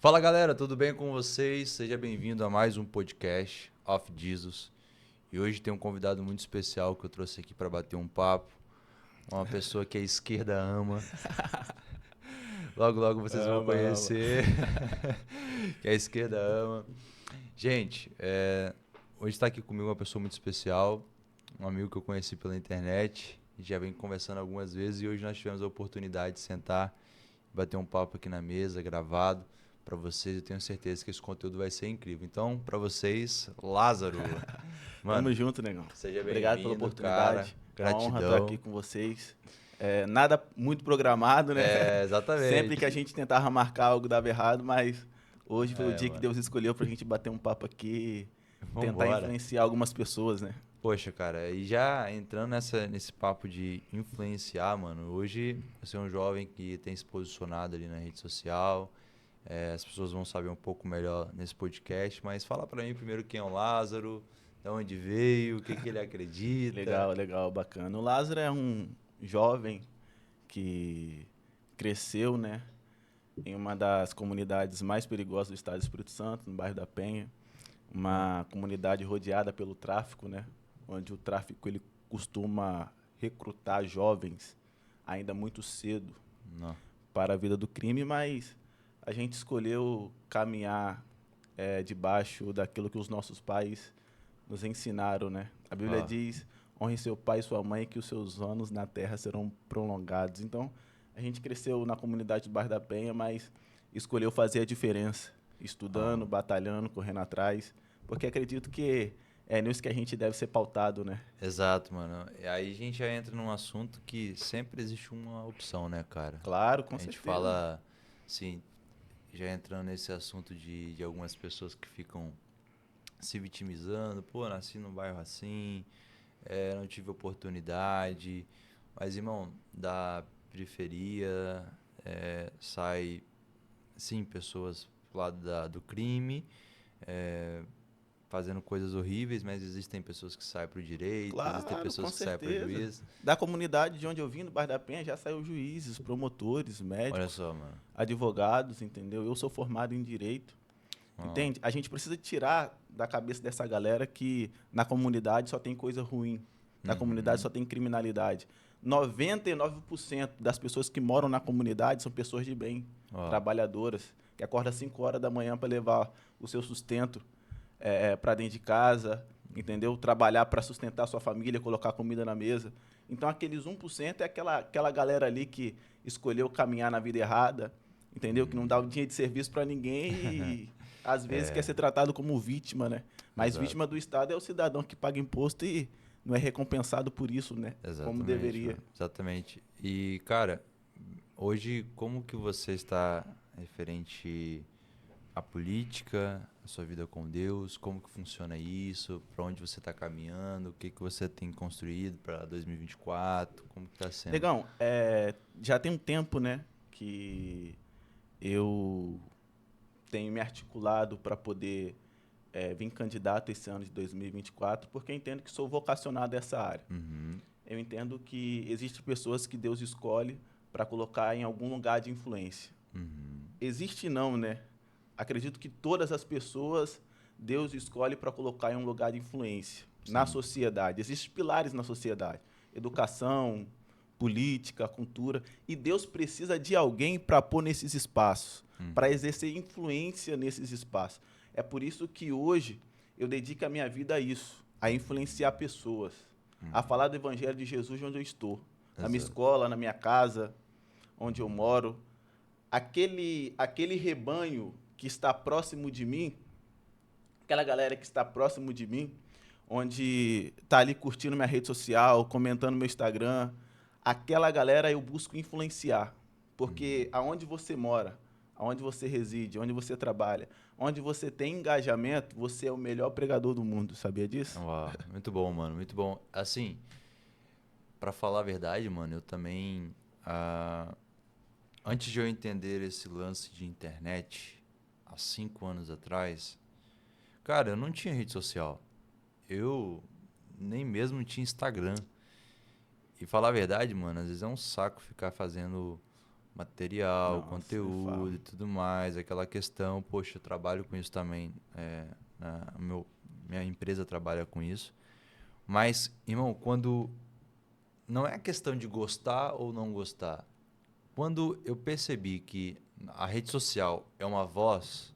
Fala galera, tudo bem com vocês? Seja bem-vindo a mais um podcast Off Jesus. E hoje tem um convidado muito especial que eu trouxe aqui para bater um papo. Uma pessoa que a esquerda ama. Logo, logo vocês vão Ama, ama. conhecer. Que a esquerda ama. Gente, hoje está aqui comigo uma pessoa muito especial. Um amigo que eu conheci pela internet. E já vem conversando algumas vezes. E hoje nós tivemos a oportunidade de sentar, bater um papo aqui na mesa, gravado. Para vocês, eu tenho certeza que esse conteúdo vai ser incrível. Então, para vocês, Lázaro, mano, Tamo junto, negão. seja Obrigado pela bem-vindo, cara. oportunidade. É uma honra estar aqui Gratidão. com vocês. Nada muito programado, né? Sempre que a Exatamente. gente tentava marcar algo dava errado, mas hoje foi o dia que Mano, Deus escolheu pra gente bater um papo aqui e tentar vambora. influenciar algumas pessoas, né? Poxa, cara, e já entrando nesse papo de influenciar, mano, hoje você é um jovem que tem se posicionado ali na rede social. As pessoas vão saber um pouco melhor nesse podcast, mas fala pra mim primeiro quem é o Lázaro, de onde veio, o que que ele acredita. Legal, legal, bacana. O Lázaro é um jovem que cresceu, né, em uma das comunidades mais perigosas do estado do Espírito Santo, no bairro da Penha. Uma comunidade rodeada pelo tráfico, né? Onde o tráfico ele costuma recrutar jovens ainda muito cedo Não. para a vida do crime, mas a gente escolheu caminhar debaixo daquilo que os nossos pais nos ensinaram, né? A Bíblia Ó, diz: honre seu pai e sua mãe, que os seus anos na terra serão prolongados. Então, a gente cresceu na comunidade do Bairro da Penha, mas escolheu fazer a diferença, ó. estudando, batalhando, correndo atrás, porque acredito que é nisso que a gente deve ser pautado, né? Exato, mano. E aí a gente já entra num assunto que sempre existe uma opção, né, cara? Claro, A com gente certeza. fala, assim, já entrando nesse assunto de algumas pessoas que ficam se vitimizando, pô, nasci num bairro assim, não tive oportunidade. Mas, irmão, da periferia sai, sim, pessoas do lado do crime, é, fazendo coisas horríveis, mas existem pessoas que saem pro direito, existem Claro, com pessoas que saem pro certeza. juiz. Da comunidade de onde eu vim, do Bairro da Penha, já saiu juízes, promotores, Olha médicos, só, mano. advogados, entendeu? Eu sou formado em direito. Ó, Entende? A gente precisa tirar da cabeça dessa galera que na comunidade só tem coisa ruim, na comunidade uhum, só tem criminalidade. 99% das pessoas que moram na comunidade são pessoas de bem, ó, trabalhadoras, que acordam às 5 horas da manhã para levar o seu sustento para dentro de casa, entendeu? Trabalhar para sustentar a sua família, colocar comida na mesa. Então, aqueles 1% é aquela galera ali que escolheu caminhar na vida errada, entendeu? Que não dá o uhum. dia de serviço para ninguém e às vezes quer É, ser tratado como vítima, né? Mas vítima exato. do Estado é o cidadão que paga imposto e não é recompensado por isso, né? Como Exatamente, deveria. mano. Exatamente. E, cara, hoje como que você está referente à política, à sua vida com Deus? Como que funciona isso? Para onde você está caminhando? O que que você tem construído para 2024? Como que tá sendo? Negão, já tem um tempo, né, que eu tenho me articulado para poder vir candidato esse ano de 2024, porque eu entendo que sou vocacionado a essa área. Uhum, Eu entendo que existem pessoas que Deus escolhe para colocar em algum lugar de influência. uhum. Existe não, né? Acredito que todas as pessoas Deus escolhe para colocar em um lugar de influência na Sim. sociedade. Existem pilares na sociedade: educação, política, cultura, e Deus precisa de alguém para pôr nesses espaços, para Uhum, exercer influência nesses espaços. É por isso que hoje eu dedico a minha vida a isso, a influenciar pessoas, a uhum. falar do evangelho de Jesus onde eu estou, na minha Exato. escola, na minha casa, onde eu moro. Aquele rebanho que está próximo de mim, aquela galera que está próximo de mim, onde está ali curtindo minha rede social, comentando meu Instagram, aquela galera eu busco influenciar. Porque Uhum. aonde você mora, aonde você reside, onde você trabalha, onde você tem engajamento, você é o melhor pregador do mundo, sabia disso? Uau, muito bom, mano, muito bom. Assim, pra falar a verdade, mano, eu também, ah, antes de eu entender esse lance de internet, há 5 anos atrás, cara, eu não tinha rede social. Eu nem mesmo tinha Instagram. E falar a verdade, mano, às vezes é um saco ficar fazendo material, Nossa, conteúdo e tudo mais, aquela questão, poxa, eu trabalho com isso também, minha empresa trabalha com isso. Mas, irmão, quando não é questão de gostar ou não gostar. Quando eu percebi que a rede social é uma voz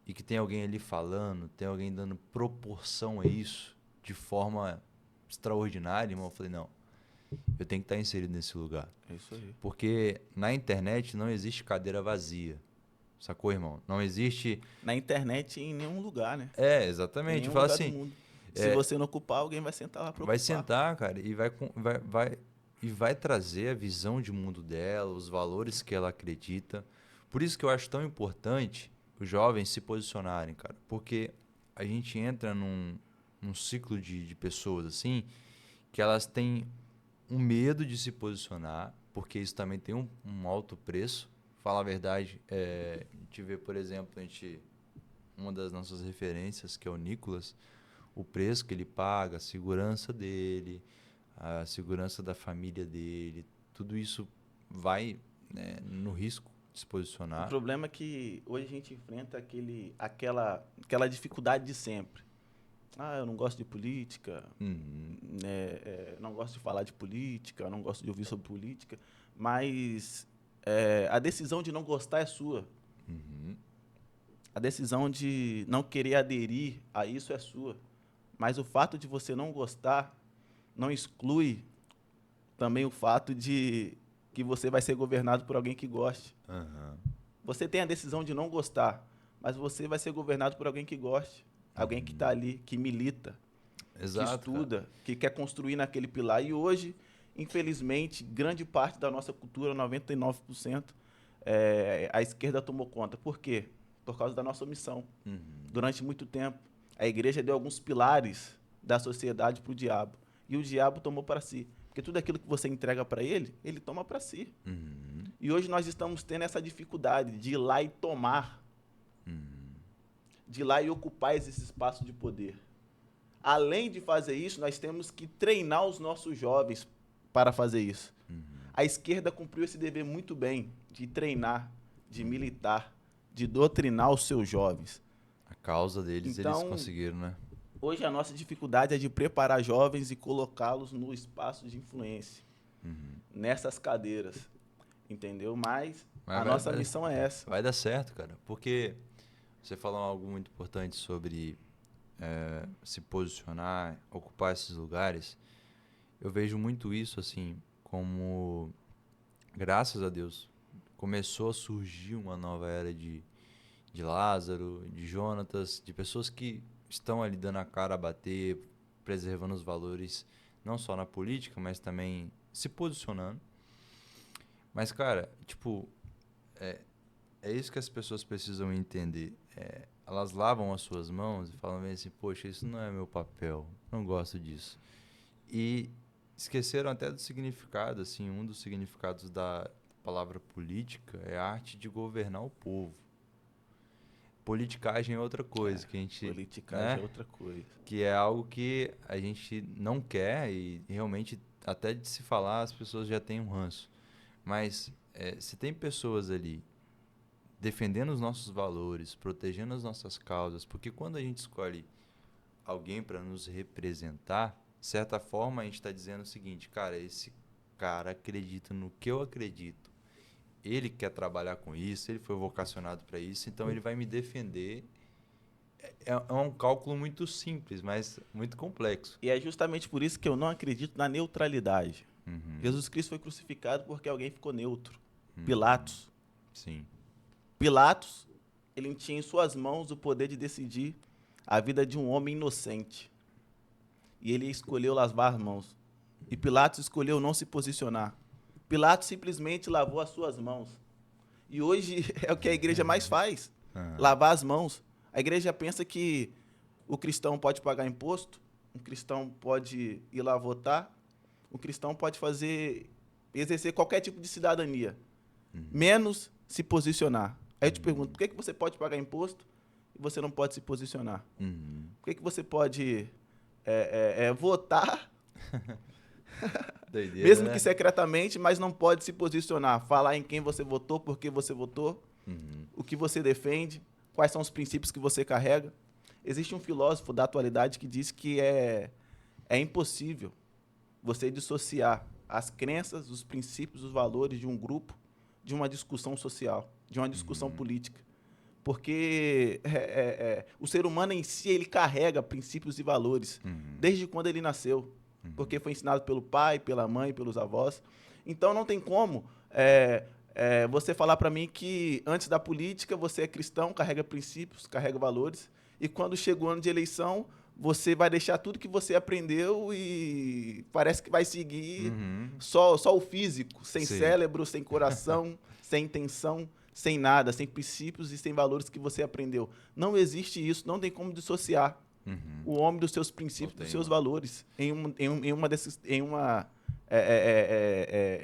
e que tem alguém ali falando, tem alguém dando proporção a isso de forma extraordinária, irmão, eu falei, não, eu tenho que estar inserido nesse lugar. É isso aí. Porque na internet não existe cadeira vazia. Sacou, irmão? Não existe. Na internet e em nenhum lugar, né? É, Em exatamente. nenhum Fala lugar do assim, mundo. Se você não ocupar, alguém vai sentar lá para vai ocupar. sentar, cara, e vai trazer a visão de mundo dela, os valores que ela acredita. Por isso que eu acho tão importante os jovens se posicionarem, cara. Porque a gente entra num ciclo de pessoas assim, que elas têm um medo de se posicionar, porque isso também tem um alto preço. Falar a verdade, a gente vê, por exemplo, uma das nossas referências, que é o Nicolas, o preço que ele paga, a segurança dele, a segurança da família dele, tudo isso vai, né, no risco de se O posicionar. problema é que hoje a gente enfrenta aquela dificuldade de sempre. Ah, eu não gosto de política, não gosto de falar de política, não gosto de ouvir sobre política, mas a decisão de não gostar é sua. A decisão de não querer aderir a isso é sua. Mas o fato de você não gostar não exclui também o fato de que você vai ser governado por alguém que goste. Você tem a decisão de não gostar, mas você vai ser governado por alguém que goste. Alguém que está ali, que milita, que Exato, cara. estuda, que quer construir naquele pilar. E hoje, infelizmente, grande parte da nossa cultura, 99%, a esquerda tomou conta. Por quê? Por causa da nossa omissão. Durante muito tempo, a igreja deu alguns pilares da sociedade para o diabo. E o diabo tomou para si. Porque tudo aquilo que você entrega para ele, ele toma para si. E hoje nós estamos tendo essa dificuldade de ir lá e tomar. De ir lá e ocupar esse espaço de poder. Além de fazer isso, nós temos que treinar os nossos jovens para fazer isso. A esquerda cumpriu esse dever muito bem, de treinar, de militar, de doutrinar os seus jovens. A causa deles, eles Então, conseguiram, né? hoje a nossa dificuldade é de preparar jovens e colocá-los no espaço de influência, nessas cadeiras, entendeu? Mas a nossa missão é essa. Vai dar certo, cara. Porque você falou algo muito importante sobre se posicionar, ocupar esses lugares. Eu vejo muito isso, assim, como, graças a Deus, começou a surgir uma nova era de Lázaro, de Jonatas, de pessoas que estão ali dando a cara a bater, preservando os valores, não só na política, mas também se posicionando. Mas, cara, tipo, é isso que as pessoas precisam entender. Elas lavam as suas mãos e falam bem assim, poxa, isso não é meu papel, não gosto disso. E esqueceram até do significado, assim, um dos significados da palavra política é a arte de governar o povo. Politicagem é outra coisa que a gente, Politicagem né? é outra coisa. Que é algo que a gente não quer e realmente até de se falar as pessoas já têm um ranço. Mas se tem pessoas ali defendendo os nossos valores, protegendo as nossas causas, porque quando a gente escolhe alguém para nos representar, de certa forma a gente está dizendo o seguinte, cara, esse cara acredita no que eu acredito. Ele quer trabalhar com isso, ele foi vocacionado para isso, então ele vai me defender. É um cálculo muito simples, mas muito complexo. E é justamente por isso que eu não acredito na neutralidade. Jesus Cristo foi crucificado porque alguém ficou neutro. Pilatos. Sim. Pilatos, ele tinha em suas mãos o poder de decidir a vida de um homem inocente. E ele escolheu lavar as mãos. E Pilatos escolheu não se posicionar. Pilatos simplesmente lavou as suas mãos. E hoje é o que a igreja mais faz, lavar as mãos. A igreja pensa que o cristão pode pagar imposto, um cristão pode ir lá votar, um cristão pode exercer qualquer tipo de cidadania, menos se posicionar. Aí eu te pergunto, por que você pode pagar imposto e você não pode se posicionar? Por que você pode votar Doideira, Mesmo né? que secretamente, mas não pode se posicionar, falar em quem você votou, por que você votou, o que você defende, quais são os princípios que você carrega. Existe um filósofo da atualidade que diz que é impossível você dissociar as crenças, os princípios, os valores de um grupo de uma discussão social, de uma discussão política. Porque o ser humano em si, ele carrega princípios e valores desde quando ele nasceu. Porque foi ensinado pelo pai, pela mãe, pelos avós. Então, não tem como você falar para mim que antes da política você é cristão, carrega princípios, carrega valores, e quando chega o ano de eleição, você vai deixar tudo que você aprendeu e parece que vai seguir só o físico, sem Sim. cérebro, sem coração, sem intenção, sem nada, sem princípios e sem valores que você aprendeu. Não existe isso, não tem como dissociar o homem dos seus princípios, dos seus valores em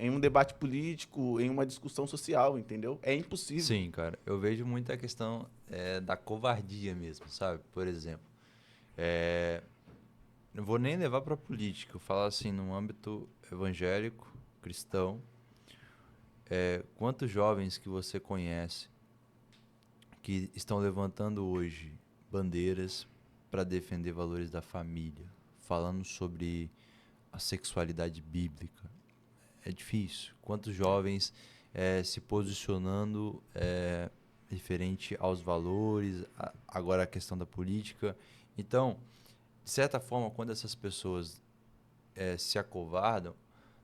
um debate político, em uma discussão social, entendeu? É impossível. Sim, cara. Eu vejo muito a questão da covardia mesmo, sabe? Por exemplo, não vou nem levar para política, eu falo assim, no âmbito evangélico, cristão. Quantos jovens que você conhece que estão levantando hoje bandeiras para defender valores da família, falando sobre a sexualidade bíblica? É difícil. Quantos jovens se posicionando referente aos valores, agora a questão da política. Então, de certa forma, quando essas pessoas se acovardam,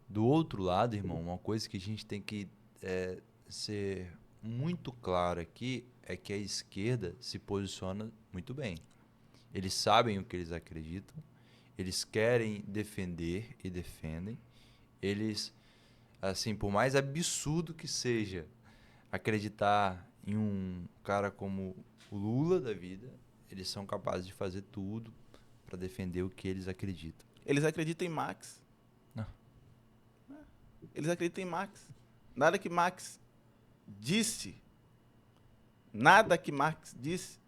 do outro lado, irmão, uma coisa que a gente tem que ser muito claro aqui é que a esquerda se posiciona muito bem. Eles sabem o que eles acreditam, eles querem defender e defendem. Eles, assim, por mais absurdo que seja acreditar em um cara como o Lula da vida, eles são capazes de fazer tudo para defender o que eles acreditam. Eles acreditam em Marx. Não. Eles acreditam em Marx. Nada que Marx disse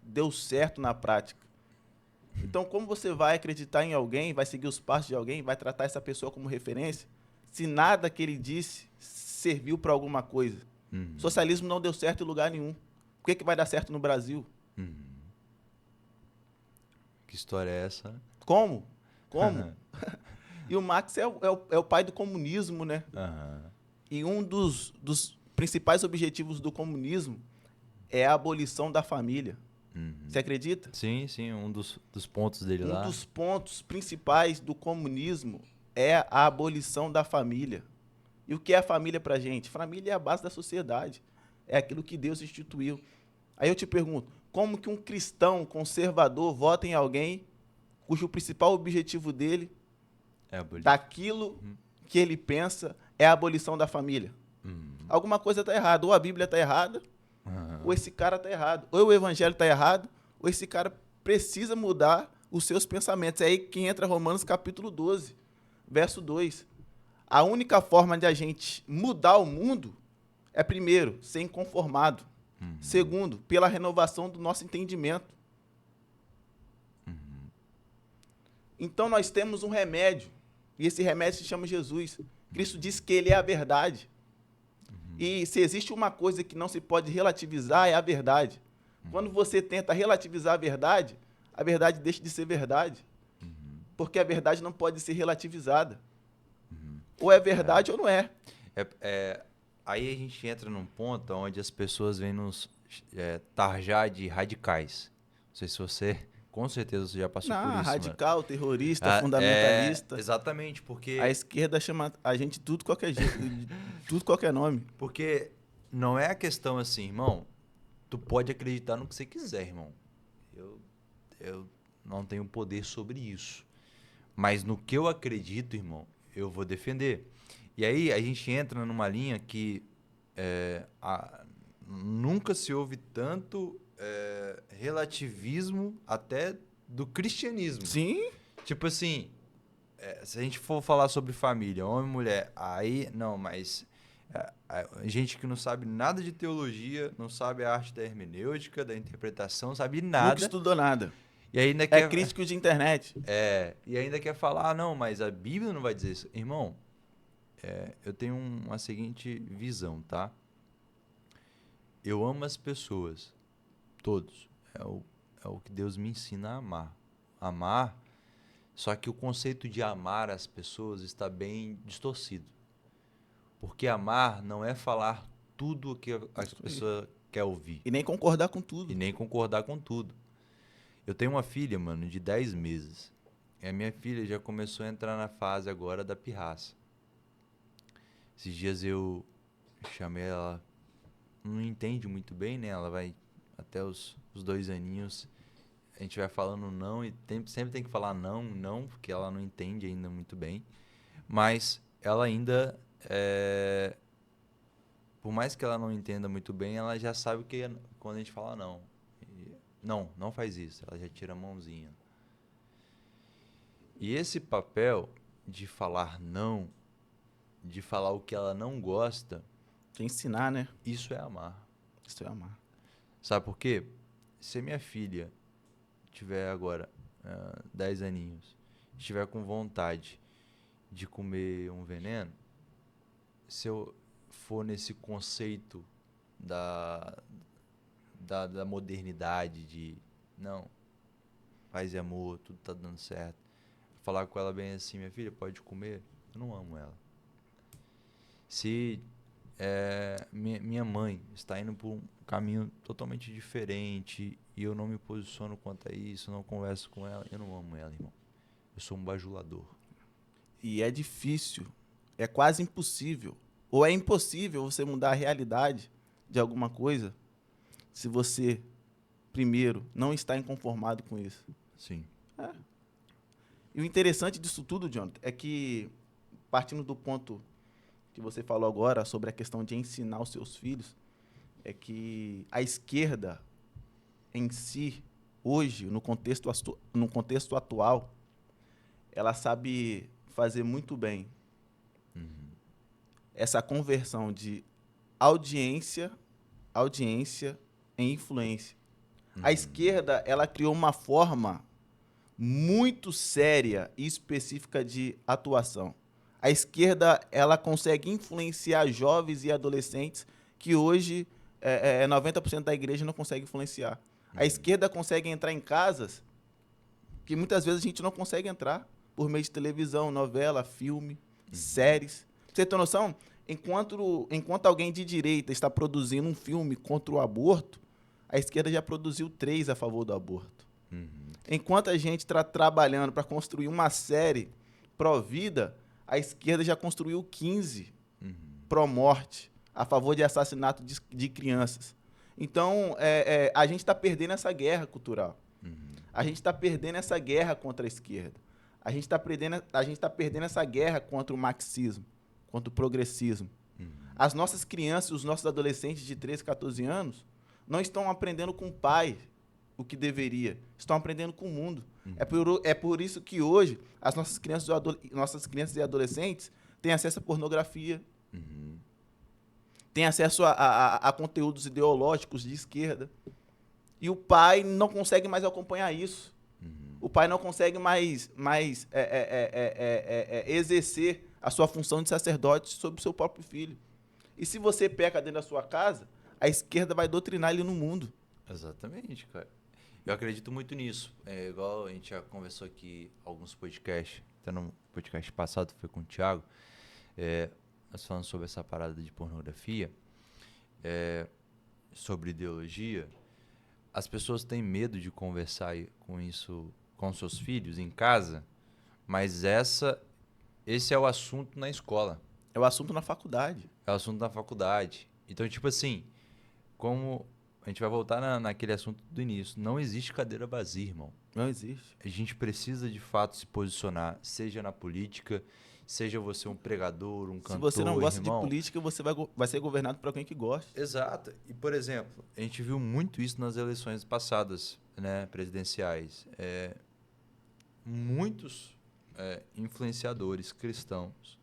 deu certo na prática. Então, como você vai acreditar em alguém, vai seguir os passos de alguém, vai tratar essa pessoa como referência, se nada que ele disse serviu para alguma coisa? Socialismo não deu certo em lugar nenhum. Por que vai dar certo no Brasil? Que história é essa? Como? E o Marx é o pai do comunismo, né? E um dos principais objetivos do comunismo é a abolição da família. Você acredita? Sim, um dos pontos dele lá. Um dos pontos principais do comunismo é a abolição da família. E o que é a família pra gente? Família é a base da sociedade. É aquilo que Deus instituiu. Aí eu te pergunto, como que um cristão conservador vota em alguém cujo principal objetivo dele, daquilo que ele pensa, é a abolição da família? Alguma coisa está errada. Ou a Bíblia está errada, ou esse cara está errado. Ou o evangelho está errado, ou esse cara precisa mudar os seus pensamentos. É aí que entra Romanos capítulo 12, verso 2. A única forma de a gente mudar o mundo é, primeiro, ser inconformado. Segundo, pela renovação do nosso entendimento. Então, nós temos um remédio, e esse remédio se chama Jesus. Cristo disse que ele é a verdade. E se existe uma coisa que não se pode relativizar, é a verdade. Quando você tenta relativizar a verdade deixa de ser verdade. Porque a verdade não pode ser relativizada. Ou é verdade ou não é. Aí a gente entra num ponto onde as pessoas vêm nos tarjar de radicais. Não sei se você... Com certeza você já passou por isso. Radical, mano. Terrorista, fundamentalista. Exatamente, porque... A esquerda chama a gente de tudo qualquer jeito, tudo qualquer nome. Porque não é a questão assim, irmão, tu pode acreditar no que você quiser, irmão. Eu não tenho poder sobre isso. Mas no que eu acredito, irmão, eu vou defender. E aí a gente entra numa linha que nunca se ouve tanto relativismo até do cristianismo. Sim. Tipo assim, se a gente for falar sobre família, homem e mulher, aí não, mas gente que não sabe nada de teologia, não sabe a arte da hermenêutica, da interpretação, não sabe nada. Nunca estudou nada. E ainda É quer, crítico de internet. e ainda quer falar, não, mas a Bíblia não vai dizer isso. Irmão, eu tenho uma seguinte visão, tá? Eu amo as pessoas, todos. É o que Deus me ensina a amar. Amar, só que o conceito de amar as pessoas está bem distorcido. Porque amar não é falar tudo o que a Isso aí. pessoa quer ouvir E nem concordar com e tudo. nem concordar com tudo. Eu tenho uma filha, mano, de 10 meses. E a minha filha já começou a entrar na fase agora da pirraça. Esses dias eu chamei ela, não entende muito bem, né? Ela vai até os 2 aninhos, a gente vai falando não e sempre tem que falar não, não, porque ela não entende ainda muito bem. Mas ela ainda, por mais que ela não entenda muito bem, ela já sabe o que é quando a gente fala não. Não faz isso. Ela já tira a mãozinha. E esse papel de falar não, de falar o que ela não gosta, De ensinar, né? isso é amar. Isso é amar. Sabe por quê? Se a minha filha tiver agora 10 aninhos, estiver com vontade de comer um veneno, se eu for nesse conceito da modernidade, de não, paz e amor, tudo tá dando certo, falar com ela bem assim, minha filha, pode comer, eu não amo ela. Se minha mãe está indo por um caminho totalmente diferente e eu não me posiciono quanto a isso, não converso com ela, eu não amo ela, irmão. Eu sou um bajulador. E é difícil. É quase impossível. Ou é impossível você mudar a realidade de alguma coisa se você, primeiro, não está inconformado com isso. Sim. E o interessante disso tudo, Jonathan, é que, partindo do ponto que você falou agora sobre a questão de ensinar os seus filhos, é que a esquerda em si, hoje, no contexto atual, ela sabe fazer muito bem essa conversão de audiência em influência. A esquerda, ela criou uma forma muito séria e específica de atuação. A esquerda, ela consegue influenciar jovens e adolescentes que hoje 90% da igreja não consegue influenciar. A esquerda consegue entrar em casas que muitas vezes a gente não consegue entrar por meio de televisão, novela, filme, séries. Pra você ter noção? Enquanto alguém de direita está produzindo um filme contra o aborto, a esquerda já produziu 3 a favor do aborto. Enquanto a gente está trabalhando para construir uma série pró-vida, a esquerda já construiu 15 pró-morte, a favor de assassinato de crianças. Então, a gente está perdendo essa guerra cultural. A gente está perdendo essa guerra contra a esquerda. A gente está perdendo essa guerra contra o marxismo, contra o progressismo. As nossas crianças, os nossos adolescentes de 13, 14 anos, não estão aprendendo com o pai o que deveria. Estão aprendendo com o mundo. É por isso que hoje as nossas crianças e adolescentes têm acesso à pornografia, têm acesso a conteúdos ideológicos de esquerda. E o pai não consegue mais acompanhar isso. O pai não consegue mais exercer a sua função de sacerdote sobre o seu próprio filho. E se você peca dentro da sua casa, a esquerda vai doutrinar ele no mundo. Exatamente, cara. Eu acredito muito nisso. É igual a gente já conversou aqui alguns podcasts, até no podcast passado foi com o Thiago, nós falamos sobre essa parada de pornografia, sobre ideologia. As pessoas têm medo de conversar com isso com seus filhos em casa, mas esse é o assunto na escola. É o assunto na faculdade. É o assunto na faculdade. Então, tipo assim, como a gente vai voltar naquele assunto do início, não existe cadeira vazia, irmão. Não existe. A gente precisa de fato se posicionar, seja na política, seja você um pregador, um cantor, Se você não gosta irmão. de política, você vai ser governado por alguém que gosta. Exato. E, por exemplo, a gente viu muito isso nas eleições passadas, né, presidenciais. Muitos influenciadores cristãos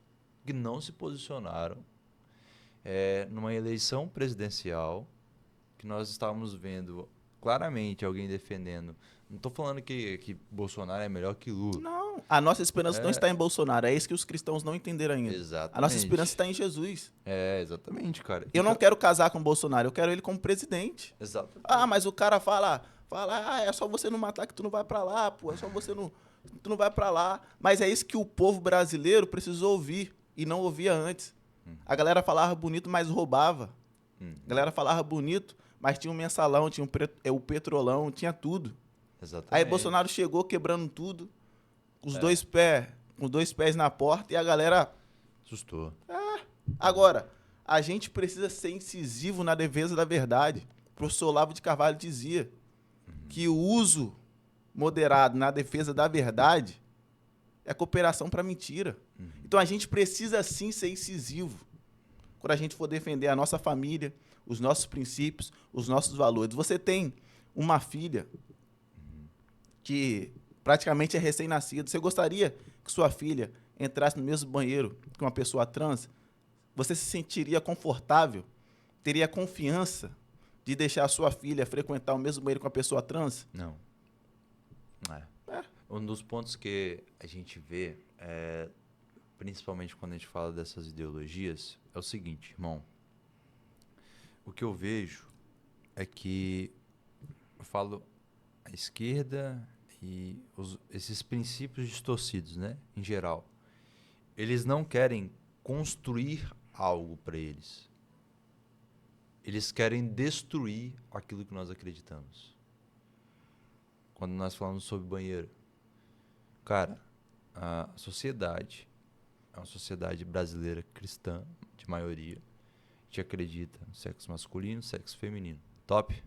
que não se posicionaram numa eleição presidencial, que nós estávamos vendo claramente alguém defendendo. Não tô falando que Bolsonaro é melhor que Lula. Não, a nossa esperança não está em Bolsonaro. É isso que os cristãos não entenderam ainda. A nossa esperança Exatamente. está em Jesus. Exatamente, cara. Eu não quero casar com o Bolsonaro, eu quero ele como presidente. Exatamente. Ah, mas o cara fala, é só você não matar que tu não vai pra lá, pô, é só você não, tu não vai pra lá. Mas é isso que o povo brasileiro precisou ouvir e não ouvia antes. A galera falava bonito, mas roubava. A galera falava bonito, mas tinha um mensalão, tinha o petrolão, tinha tudo. Exatamente. Aí Bolsonaro chegou quebrando tudo, com os dois pés na porta, e a galera... Assustou. Agora, a gente precisa ser incisivo na defesa da verdade. O professor Olavo de Carvalho dizia que o uso moderado na defesa da verdade é cooperação para mentira. Então a gente precisa sim ser incisivo quando a gente for defender a nossa família, os nossos princípios, os nossos valores. Você tem uma filha que praticamente é recém-nascida. Você gostaria que sua filha entrasse no mesmo banheiro que uma pessoa trans? Você se sentiria confortável? Teria confiança de deixar a sua filha frequentar o mesmo banheiro com a pessoa trans? Não. Um dos pontos que a gente vê, principalmente quando a gente fala dessas ideologias, é o seguinte, irmão. O que eu vejo é que eu falo a esquerda e esses princípios distorcidos, né, em geral, eles não querem construir algo para eles. Eles querem destruir aquilo que nós acreditamos. Quando nós falamos sobre banheiro, cara, a sociedade é uma sociedade brasileira cristã, de maioria. A gente acredita no sexo masculino, sexo feminino. Top?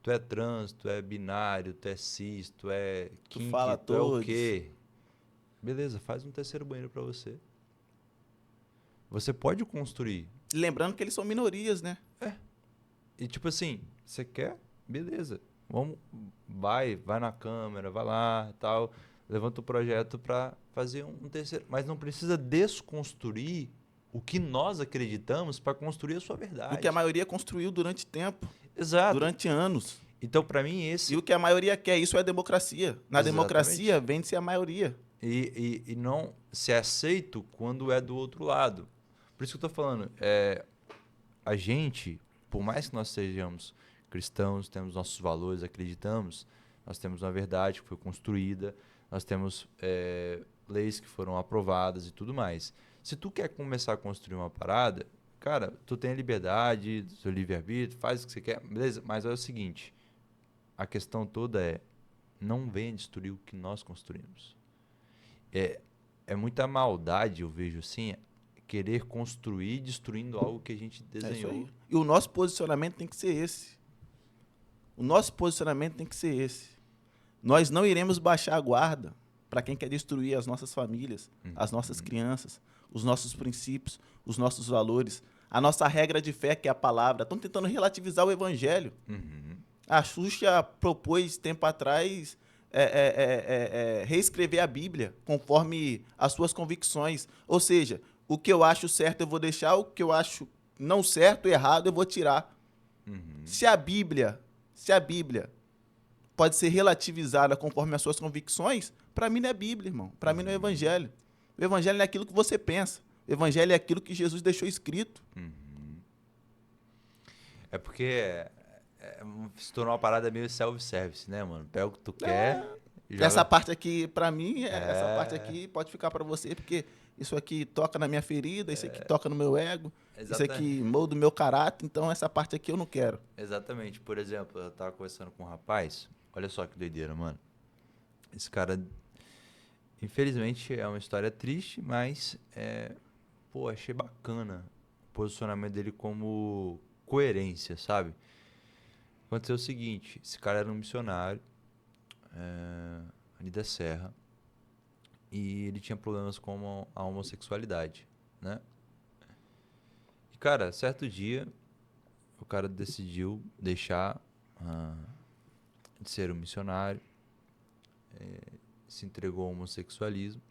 Tu é trans, tu é binário, tu é cis, tu é kink, tu é o quê? Beleza, faz um terceiro banheiro pra você. Você pode construir. Lembrando que eles são minorias, né? E tipo assim, você quer? Beleza. Vamos, vai na câmera, vai lá, tal. Levanta o projeto pra fazer um terceiro. Mas não precisa desconstruir o que nós acreditamos pra construir a sua verdade. O que a maioria construiu durante tempo. Exato. Durante anos. Então, pra mim, E o que a maioria quer, isso é democracia. Na Exatamente. democracia, vende-se a maioria. E não ser aceito quando é do outro lado. Por isso que eu tô falando, a gente, por mais que nós sejamos cristãos, temos nossos valores, acreditamos, nós temos uma verdade que foi construída, nós temos leis que foram aprovadas e tudo mais. Se tu quer começar a construir uma parada, cara, tu tem a liberdade, seu livre-arbítrio, faz o que você quer, beleza? Mas é o seguinte, a questão toda não venha destruir o que nós construímos. É muita maldade, eu vejo assim, querer construir destruindo algo que a gente desenhou. É isso aí. E o nosso posicionamento tem que ser esse. O nosso posicionamento tem que ser esse. Nós não iremos baixar a guarda para quem quer destruir as nossas famílias, as nossas crianças, os nossos princípios, os nossos valores, a nossa regra de fé, que é a palavra. Estão tentando relativizar o evangelho. A Xuxa propôs, tempo atrás, reescrever a Bíblia conforme as suas convicções. Ou seja, o que eu acho certo eu vou deixar, o que eu acho não certo, errado, eu vou tirar. Se a Bíblia pode ser relativizada conforme as suas convicções, para mim não é Bíblia, irmão. Para mim não é Evangelho. O Evangelho não é aquilo que você pensa. O Evangelho é aquilo que Jesus deixou escrito. É porque se tornou uma parada meio self-service, né, mano? Pega o que tu quer. Joga... Essa parte aqui, pra mim, essa parte aqui pode ficar pra você, porque isso aqui toca na minha ferida, isso aqui toca no meu ego, isso aqui molda o meu caráter, então essa parte aqui eu não quero. Exatamente. Por exemplo, eu tava conversando com um rapaz, olha só que doideira, mano. Esse cara, infelizmente, é uma história triste, mas, achei bacana o posicionamento dele como coerência, sabe? Aconteceu o seguinte, esse cara era um missionário, ali da Serra, e ele tinha problemas com a homossexualidade, né? E, cara, certo dia, o cara decidiu deixar de ser um missionário, se entregou ao homossexualismo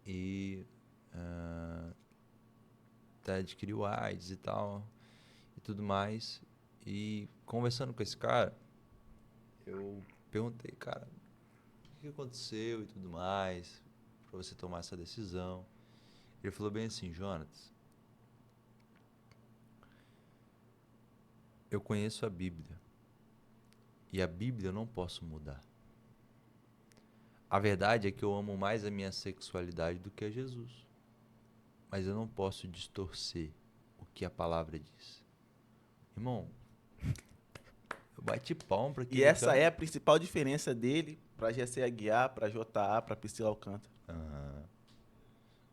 e até adquiriu AIDS e tal, e tudo mais. E conversando com esse cara, eu perguntei, cara, o que aconteceu e tudo mais, pra você tomar essa decisão. Ele falou bem assim, Jonatas, eu conheço a Bíblia. E a Bíblia eu não posso mudar. A verdade é que eu amo mais a minha sexualidade do que a Jesus. Mas eu não posso distorcer o que a palavra diz. Irmão, eu bati palma pra E aquele essa cara. é a principal diferença dele pra GC Aguiar, pra JA, pra Priscila Alcântara. Aham.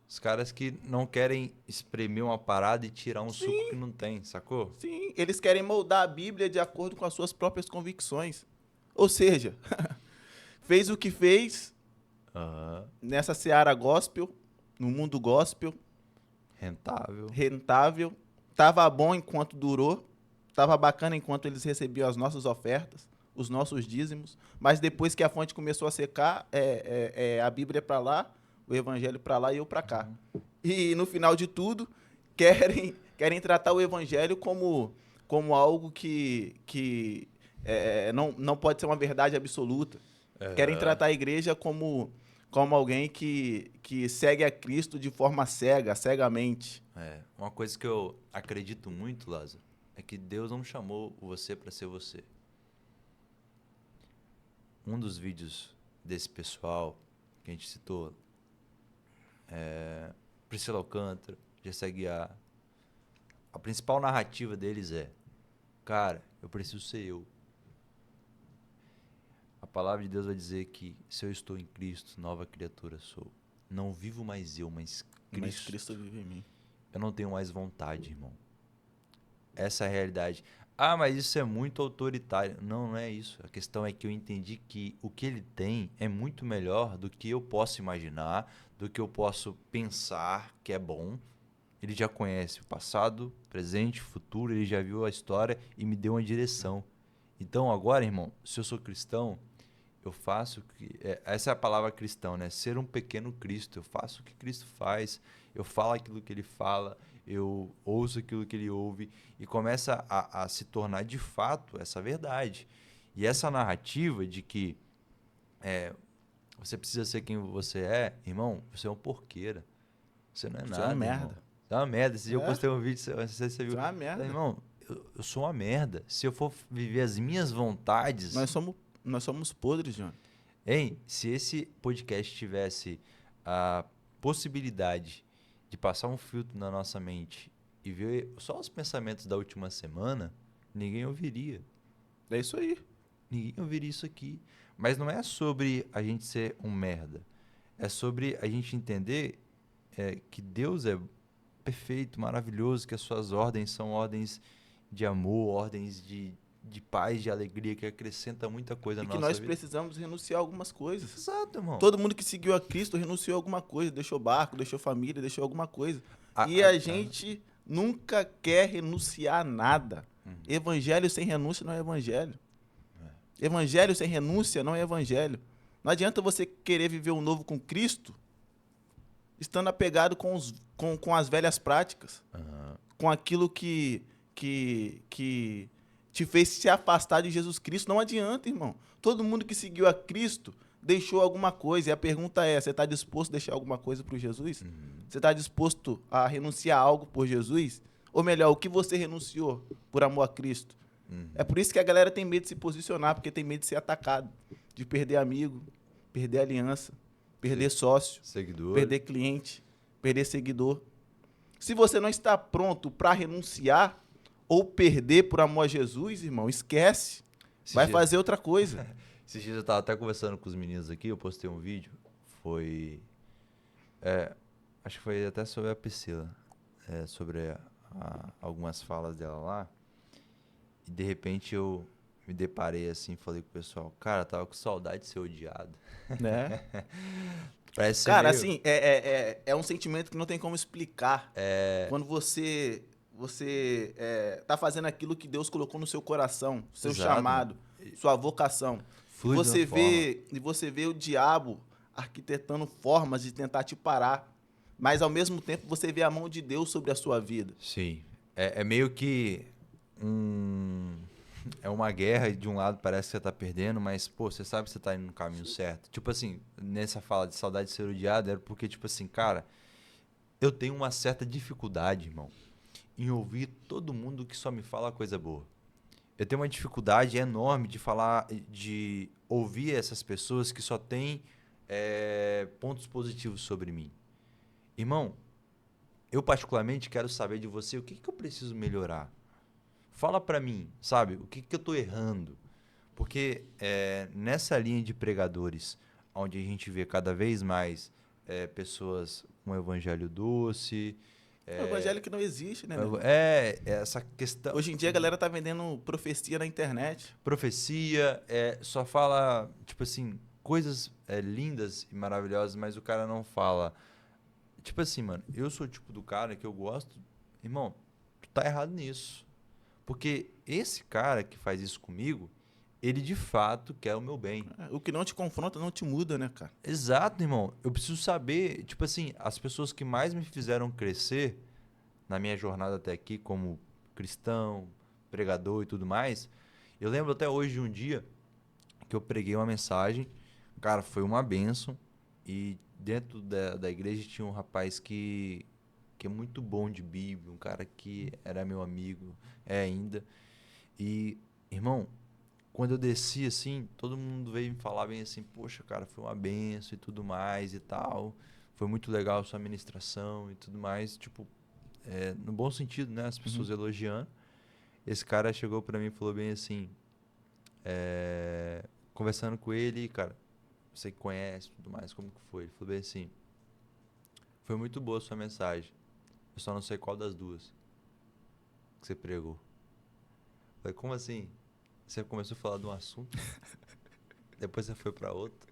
Os caras que não querem espremer uma parada e tirar um suco que não tem, sacou? Sim, eles querem moldar a Bíblia de acordo com as suas próprias convicções. Ou seja, fez o que fez Aham. nessa seara gospel, no mundo gospel, Rentável. rentável, tava bom enquanto durou, tava bacana enquanto eles recebiam as nossas ofertas, os nossos dízimos, mas depois que a fonte começou a secar, a Bíblia para lá, o Evangelho para lá e eu para cá. E no final de tudo, querem tratar o Evangelho como algo que não pode ser uma verdade absoluta. Querem tratar a igreja como alguém que segue a Cristo de forma cegamente. Uma coisa que eu acredito muito, Lázaro, é que Deus não chamou você para ser você. Um dos vídeos desse pessoal que a gente citou, Priscila Alcântara, GC Aguiar, a principal narrativa deles é, cara, eu preciso ser eu. A palavra de Deus vai dizer que se eu estou em Cristo, nova criatura sou. Não vivo mais eu, mas Cristo. Mas Cristo vive em mim. Eu não tenho mais vontade, irmão. Essa é a realidade. Ah, mas isso é muito autoritário. Não, não é isso. A questão é que eu entendi que o que ele tem é muito melhor do que eu posso imaginar, do que eu posso pensar que é bom. Ele já conhece o passado, presente, futuro, ele já viu a história e me deu uma direção. Então agora, irmão, se eu sou cristão, eu faço o que... essa é a palavra cristão, né? Ser um pequeno Cristo. Eu faço o que Cristo faz, eu falo aquilo que ele fala, eu ouço aquilo que ele ouve e começa a se tornar de fato essa verdade. E essa narrativa de que você precisa ser quem você é, irmão, você é um porqueira. Você não é Você nada, é uma irmão. merda. Você é uma merda. Esse dia eu É? postei um vídeo, não sei se você viu. Você é uma merda. Falei, irmão, eu sou uma merda. Se eu for viver as minhas vontades... Nós somos podres, John. Hein? Se esse podcast tivesse a possibilidade de passar um filtro na nossa mente e ver só os pensamentos da última semana, ninguém ouviria. É isso aí. Ninguém ouviria isso aqui. Mas não é sobre a gente ser um merda. É sobre a gente entender que Deus é perfeito, maravilhoso, que as suas ordens são ordens de amor, ordens de paz, de alegria, que acrescenta muita coisa E na que nossa nós vida. precisamos renunciar a algumas coisas. Exato, irmão. Todo mundo que seguiu a Cristo renunciou a alguma coisa, deixou barco, deixou família, deixou alguma coisa. A- E a- a gente nunca quer renunciar a nada. Evangelho sem renúncia não é evangelho. Evangelho sem renúncia não é evangelho. Não adianta você querer viver um novo com Cristo estando apegado com as velhas práticas, com aquilo que te fez se afastar de Jesus Cristo. Não adianta, irmão. Todo mundo que seguiu a Cristo deixou alguma coisa. E a pergunta é, você está disposto a deixar alguma coisa para Jesus? Você está disposto a renunciar a algo por Jesus? Ou melhor, o que você renunciou por amor a Cristo? É por isso que a galera tem medo de se posicionar, porque tem medo de ser atacado, de perder amigo, perder aliança, perder sócio, Seguidor. perder cliente, perder seguidor. Se você não está pronto para renunciar ou perder por amor a Jesus, irmão, esquece. Vai fazer outra coisa. Esses dias eu estava até conversando com os meninos aqui, eu postei um vídeo, foi... acho que foi até sobre a Priscila, sobre algumas falas dela lá, e de repente eu me deparei assim e falei com o pessoal, cara, tava com saudade de ser odiado. Né? Parece ser Cara, meio... assim, é um sentimento que não tem como explicar. Quando você tá fazendo aquilo que Deus colocou no seu coração, seu Exato. chamado, sua vocação. Flui de uma E você vê o diabo arquitetando formas de tentar te parar. Mas, ao mesmo tempo, você vê a mão de Deus sobre a sua vida. Sim. É meio que é uma guerra e de um lado parece que você tá perdendo, mas, pô, você sabe que você tá indo no caminho certo. Tipo assim, nessa fala de saudade de ser odiado, era porque, tipo assim, cara, eu tenho uma certa dificuldade, irmão, em ouvir todo mundo que só me fala coisa boa. Eu tenho uma dificuldade enorme de falar, de ouvir essas pessoas que só têm pontos positivos sobre mim. Irmão, eu particularmente quero saber de você o que que eu preciso melhorar. Fala pra mim, sabe? O que que eu tô errando? Porque nessa linha de pregadores, onde a gente vê cada vez mais pessoas com o evangelho doce, É o evangelho que não existe, né, nego? essa questão. Hoje em dia a galera tá vendendo profecia na internet. Profecia, só fala, tipo assim, coisas lindas e maravilhosas, mas o cara não fala. Tipo assim, mano, eu sou o tipo do cara que eu gosto. Irmão, tu tá errado nisso. Porque esse cara que faz isso comigo, ele de fato quer o meu bem. O que não te confronta não te muda, né, cara? Exato, irmão. Eu preciso saber, tipo assim, as pessoas que mais me fizeram crescer na minha jornada até aqui, como cristão, pregador e tudo mais. Eu lembro até hoje de um dia que eu preguei uma mensagem. Cara, foi uma bênção. E dentro da igreja tinha um rapaz que é muito bom de Bíblia, um cara que era meu amigo, é ainda. E, irmão, quando eu desci assim, todo mundo veio me falar bem assim, poxa, cara, foi uma benção e tudo mais e tal. Foi muito legal a sua ministração e tudo mais. Tipo, no bom sentido, né? As pessoas elogiando. Esse cara chegou pra mim e falou bem assim, conversando com ele, cara, você que conhece e tudo mais, como que foi? Ele falou bem assim, foi muito boa a sua mensagem. Eu só não sei qual das duas que você pregou. Eu falei, como assim? Você começou a falar de um assunto, depois você foi pra outro.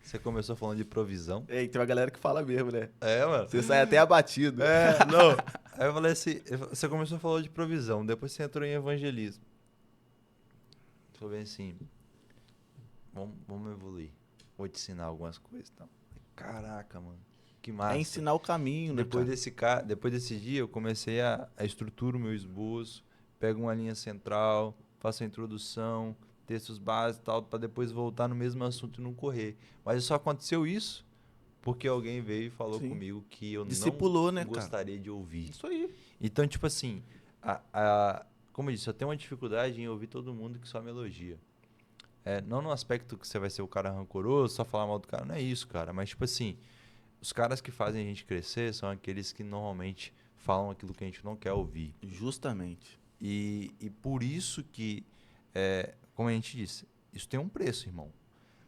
Você começou falando de provisão. Ei, tem uma galera que fala mesmo, né? Mano. Você sai até abatido. Não. Aí eu falei assim, você começou a falar de provisão, depois você entrou em evangelismo. Falei bem assim, vamos evoluir. Vou te ensinar algumas coisas e tal. Caraca, mano. Que massa. É ensinar o caminho, né, cara? Depois desse dia, eu comecei a estruturar o meu esboço, pego uma linha central, faço a introdução, textos básicos e tal, para depois voltar no mesmo assunto e não correr. Mas só aconteceu isso porque alguém veio e falou Sim. comigo que eu Discipulou, né, não gostaria de ouvir. Isso aí. Então, tipo assim, como eu disse, eu tenho uma dificuldade em ouvir todo mundo que só me elogia. Não no aspecto que você vai ser o cara rancoroso, só falar mal do cara, não é isso, cara. Mas, tipo assim, os caras que fazem a gente crescer são aqueles que normalmente falam aquilo que a gente não quer ouvir. Justamente. E por isso que, como a gente disse, isso tem um preço, irmão.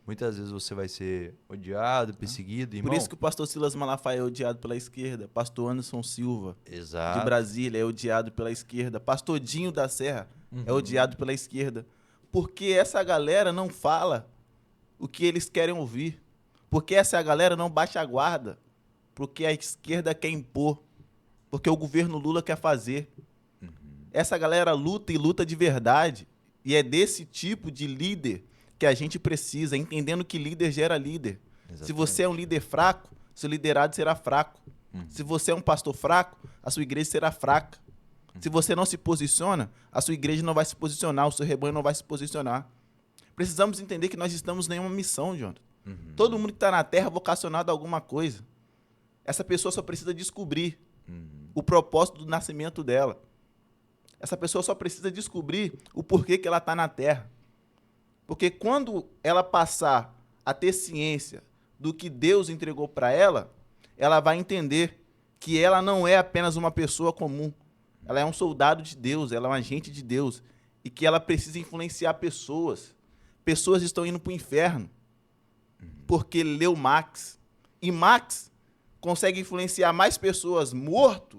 Muitas vezes você vai ser odiado, perseguido, irmão. Por isso que o pastor Silas Malafaia é odiado pela esquerda. Pastor Anderson Silva, Exato. de Brasília, é odiado pela esquerda. Pastor Dinho da Serra é odiado pela esquerda. Porque essa galera não fala o que eles querem ouvir. Porque essa galera não baixa a guarda. Porque a esquerda quer impor. Porque o governo Lula quer fazer. Essa galera luta e luta de verdade. E é desse tipo de líder que a gente precisa, entendendo que líder gera líder. Exatamente. Se você é um líder fraco, seu liderado será fraco. Se você é um pastor fraco, a sua igreja será fraca. Se você não se posiciona, a sua igreja não vai se posicionar, o seu rebanho não vai se posicionar. Precisamos entender que nós estamos em uma missão, Jonathan. Todo mundo que está na terra é vocacionado a alguma coisa. Essa pessoa só precisa descobrir o propósito do nascimento dela. Essa pessoa só precisa descobrir o porquê que ela está na terra. Porque quando ela passar a ter ciência do que Deus entregou para ela, ela vai entender que ela não é apenas uma pessoa comum. Ela é um soldado de Deus, ela é um agente de Deus. E que ela precisa influenciar pessoas. Pessoas estão indo para o inferno porque leu Marx. E Marx consegue influenciar mais pessoas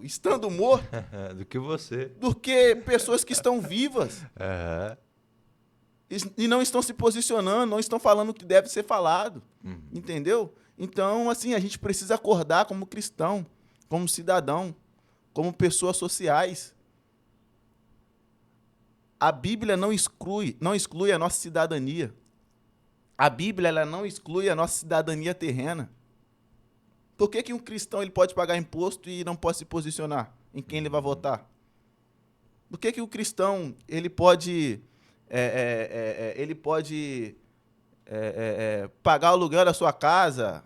estando morto, do que você. Do que pessoas que estão vivas. E não estão se posicionando, não estão falando o que deve ser falado. Entendeu? Então, assim, a gente precisa acordar como cristão, como cidadão, como pessoas sociais. A Bíblia não exclui a nossa cidadania. A Bíblia ela não exclui a nossa cidadania terrena. Por que um cristão ele pode pagar imposto e não pode se posicionar em quem ele vai votar? Por que o cristão ele pode pagar o aluguel da sua casa,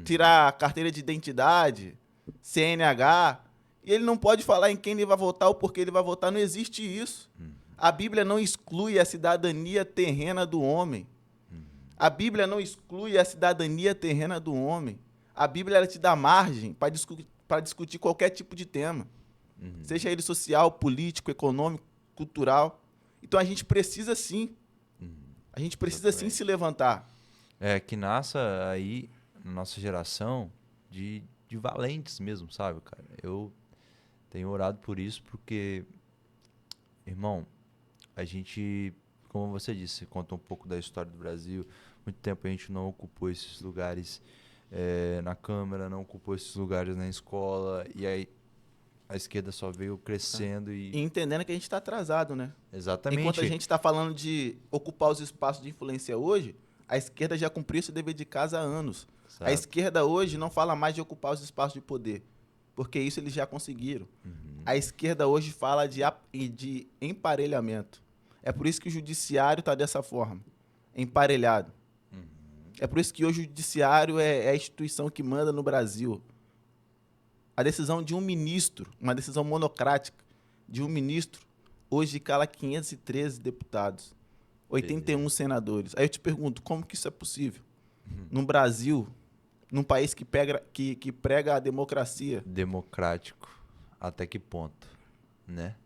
tirar a carteira de identidade, CNH, e ele não pode falar em quem ele vai votar ou por que ele vai votar? Não existe isso. A Bíblia não exclui a cidadania terrena do homem. A Bíblia não exclui a cidadania terrena do homem. A Bíblia ela te dá margem para discutir qualquer tipo de tema. Seja ele social, político, econômico, cultural. Então a gente precisa sim. A gente precisa sim se levantar. Que nasça aí, na nossa geração, de valentes mesmo, sabe, cara? Eu tenho orado por isso porque, irmão, a gente, como você disse, conta um pouco da história do Brasil. Muito tempo a gente não ocupou esses lugares na Câmara, não ocupou esses lugares na escola. E aí a esquerda só veio crescendo E entendendo que a gente está atrasado, né? Exatamente. Enquanto a gente está falando de ocupar os espaços de influência hoje, a esquerda já cumpriu esse dever de casa há anos. Certo. A esquerda hoje não fala mais de ocupar os espaços de poder, porque isso eles já conseguiram. A esquerda hoje fala de emparelhamento. É por isso que o judiciário está dessa forma, emparelhado. É por isso que hoje o judiciário é a instituição que manda no Brasil. A decisão de um ministro, uma decisão monocrática de um ministro, hoje cala 513 deputados, 81 senadores. Aí eu te pergunto, como que isso é possível? No Brasil, num país que prega a democracia. Democrático. Até que ponto, né?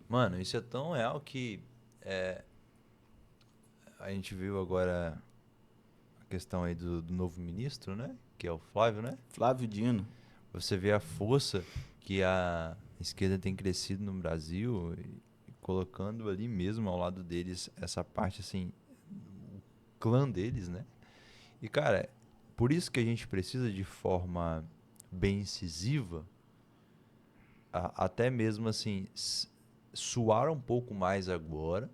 Mano, isso é tão real que a gente viu agora a questão aí do novo ministro, né? Que é o Flávio, né? Flávio Dino. Você vê a força que a esquerda tem crescido no Brasil e colocando ali mesmo ao lado deles essa parte, assim, o clã deles, né? E, cara, por isso que a gente precisa de forma bem incisiva, até mesmo, assim, suar um pouco mais agora,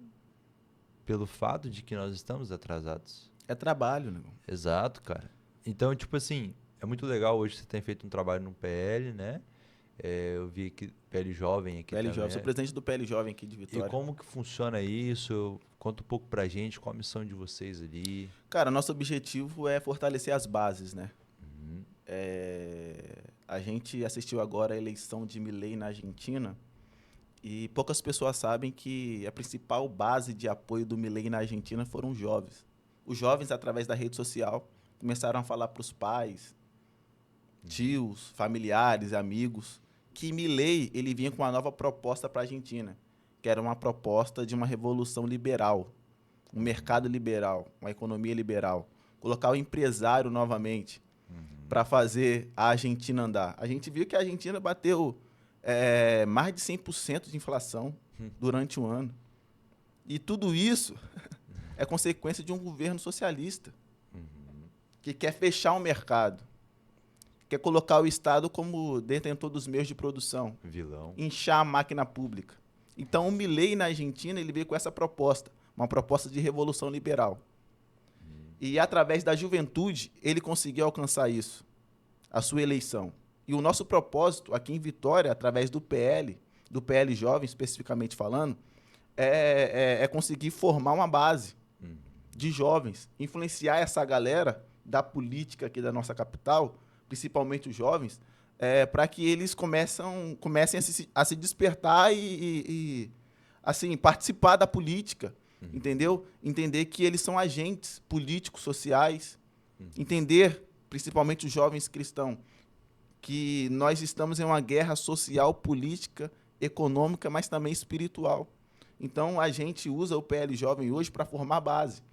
pelo fato de que nós estamos atrasados. É trabalho, né? Exato, cara. Então, tipo assim, é muito legal hoje você ter feito um trabalho no PL, né? Eu vi aqui PL Jovem aqui PL também. Jovem, sou presidente do PL Jovem aqui de Vitória. E como que funciona isso? Conta um pouco pra gente, qual a missão de vocês ali? Cara, nosso objetivo é fortalecer as bases, né? A gente assistiu agora a eleição de Milei na Argentina e poucas pessoas sabem que a principal base de apoio do Milei na Argentina foram os jovens. Os jovens, através da rede social, começaram a falar para os pais, tios, familiares, amigos, que Milei ele vinha com uma nova proposta para a Argentina, que era uma proposta de uma revolução liberal, um mercado liberal, uma economia liberal, colocar o empresário novamente para fazer a Argentina andar. A gente viu que a Argentina bateu mais de 100% de inflação durante um ano. E tudo isso é consequência de um governo socialista que quer fechar o mercado, quer colocar o Estado como detentor dos meios de produção, vilão, inchar a máquina pública. Então, o Milei na Argentina ele veio com essa proposta, uma proposta de revolução liberal. E, através da juventude, ele conseguiu alcançar isso, a sua eleição. E o nosso propósito aqui em Vitória, através do PL Jovem, especificamente falando, é conseguir formar uma base de jovens, influenciar essa galera da política aqui da nossa capital, principalmente os jovens, para que eles comecem a se despertar e assim, participar da política, entendeu? Entender que eles são agentes políticos, sociais, entender, principalmente os jovens cristãos, que nós estamos em uma guerra social, política, econômica, mas também espiritual. Então, a gente usa o PL Jovem hoje para formar base,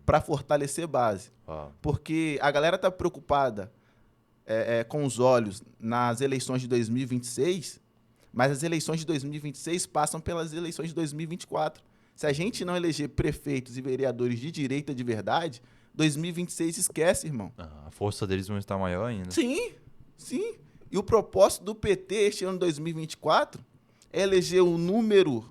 para fortalecer base. Porque a galera está preocupada com os olhos nas eleições de 2026, mas as eleições de 2026 passam pelas eleições de 2024. Se a gente não eleger prefeitos e vereadores de direita de verdade, 2026 esquece, irmão. A força deles vai estar maior ainda. Sim. E o propósito do PT este ano 2024 é eleger o número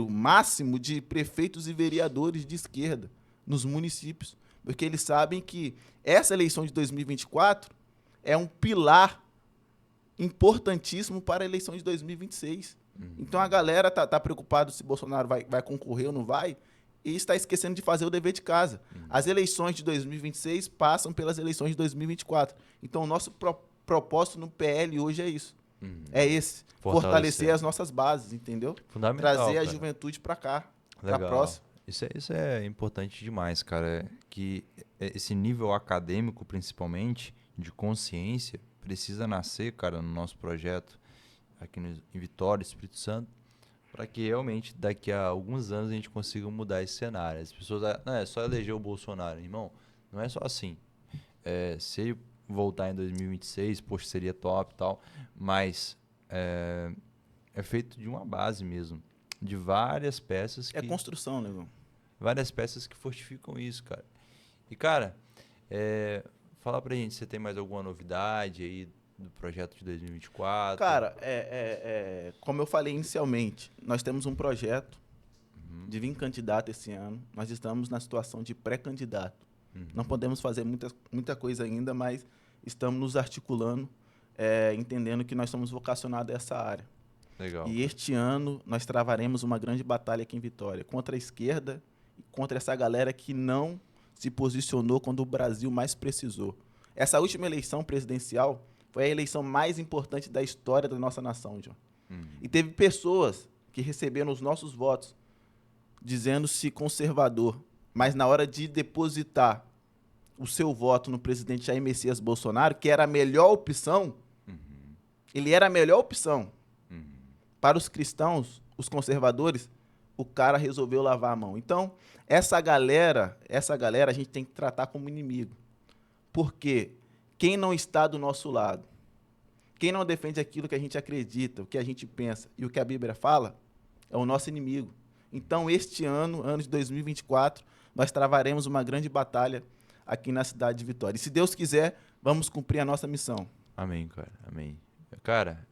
máximo de prefeitos e vereadores de esquerda nos municípios, porque eles sabem que essa eleição de 2024 é um pilar importantíssimo para a eleição de 2026. Então a galera tá preocupada se Bolsonaro vai concorrer ou não vai, e está esquecendo de fazer o dever de casa. As eleições de 2026 passam pelas eleições de 2024. Então o nosso propósito no PL hoje é isso. É esse. Fortalecer as nossas bases, entendeu? Fundamental, trazer a cara. juventude para cá, Legal. para próximo. Isso é importante demais, cara. Que esse nível acadêmico, principalmente, de consciência, precisa nascer, cara, no nosso projeto aqui em Vitória, Espírito Santo, para que realmente daqui a alguns anos a gente consiga mudar esse cenário. As pessoas, não é só eleger o Bolsonaro, irmão. Não é só assim. Se ele voltar em 2026, poxa, seria top e tal, mas é feito de uma base mesmo, de várias peças que... É construção, né, irmão? Várias peças que fortificam isso, cara. E, cara, fala pra gente, você tem mais alguma novidade aí do projeto de 2024? Cara, como eu falei inicialmente, nós temos um projeto de vir candidato esse ano. Nós estamos na situação de pré-candidato. Não podemos fazer muita coisa ainda, mas estamos nos articulando, entendendo que nós somos vocacionados a essa área. Legal. E este ano nós travaremos uma grande batalha aqui em Vitória, contra a esquerda e contra essa galera que não se posicionou quando o Brasil mais precisou. Essa última eleição presidencial foi a eleição mais importante da história da nossa nação, João. E teve pessoas que receberam os nossos votos dizendo-se conservador, mas na hora de depositar o seu voto no presidente Jair Messias Bolsonaro, que era a melhor opção, ele era a melhor opção. Para os cristãos, os conservadores, o cara resolveu lavar a mão. Então, essa galera a gente tem que tratar como inimigo. Porque quem não está do nosso lado, quem não defende aquilo que a gente acredita, o que a gente pensa e o que a Bíblia fala, é o nosso inimigo. Então, este ano de 2024, nós travaremos uma grande batalha aqui na cidade de Vitória. E se Deus quiser, vamos cumprir a nossa missão. Amém, cara. Amém. Cara,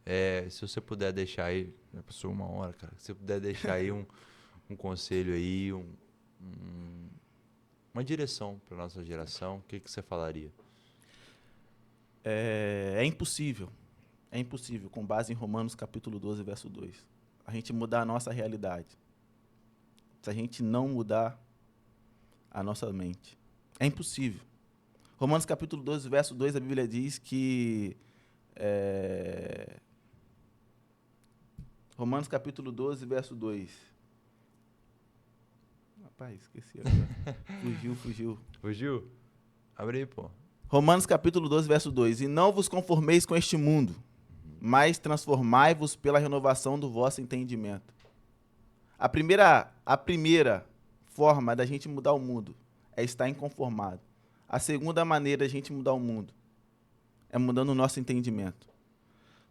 se você puder deixar aí, já passou 1 hora, cara, se você puder deixar aí um conselho aí, uma direção para nossa geração, o que você falaria? É impossível, com base em Romanos capítulo 12, verso 2, a gente mudar a nossa realidade. Se a gente não mudar a nossa mente. É impossível. Romanos capítulo 12, verso 2, a Bíblia diz que... Romanos capítulo 12, verso 2. Rapaz, esqueci agora. Fugiu. Fugiu? Abre aí, pô. Romanos capítulo 12, verso 2. E não vos conformeis com este mundo, mas transformai-vos pela renovação do vosso entendimento. A primeira forma da gente mudar o mundo é estar inconformado. A segunda maneira da gente mudar o mundo é mudando o nosso entendimento.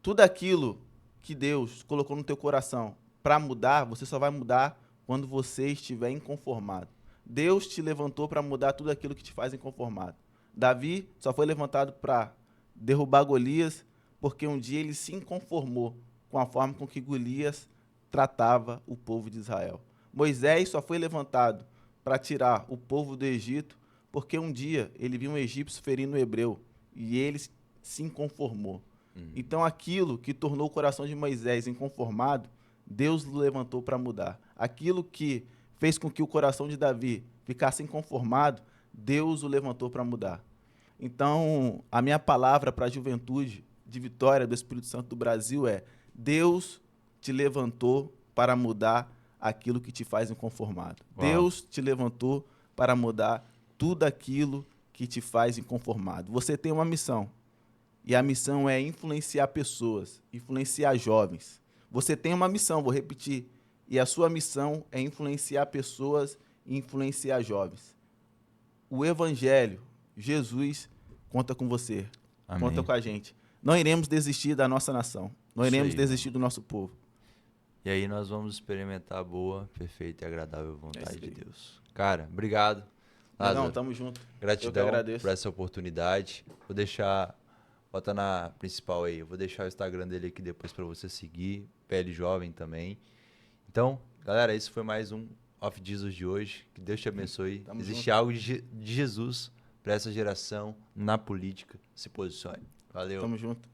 Tudo aquilo que Deus colocou no teu coração para mudar, você só vai mudar quando você estiver inconformado. Deus te levantou para mudar tudo aquilo que te faz inconformado. Davi só foi levantado para derrubar Golias porque um dia ele se inconformou com a forma com que Golias tratava o povo de Israel. Moisés só foi levantado para tirar o povo do Egito porque um dia ele viu um egípcio ferindo um hebreu e ele se inconformou. Então, aquilo que tornou o coração de Moisés inconformado, Deus o levantou para mudar. Aquilo que fez com que o coração de Davi ficasse inconformado, Deus o levantou para mudar. Então, a minha palavra para a juventude de Vitória do Espírito Santo do Brasil é: Deus te levantou para mudar aquilo que te faz inconformado. Uau. Deus te levantou para mudar tudo aquilo que te faz inconformado. Você tem uma missão. E a missão é influenciar pessoas, influenciar jovens. Você tem uma missão, vou repetir. E a sua missão é influenciar pessoas e influenciar jovens. O Evangelho, Jesus, conta com você. Amém. Conta com a gente. Não iremos desistir da nossa nação. Não iremos desistir do nosso povo. E aí nós vamos experimentar a boa, perfeita e agradável vontade de Deus. Cara, obrigado. Lázaro, tamo junto. Gratidão por essa oportunidade. Vou deixar... Bota na principal aí. Eu vou deixar o Instagram dele aqui depois para você seguir. PL Jovem também. Então, galera, esse foi mais um Off Jesus de hoje. Que Deus te abençoe. Tamo Existe junto. algo de Jesus para essa geração na política. Se posicione. Valeu. Tamo junto.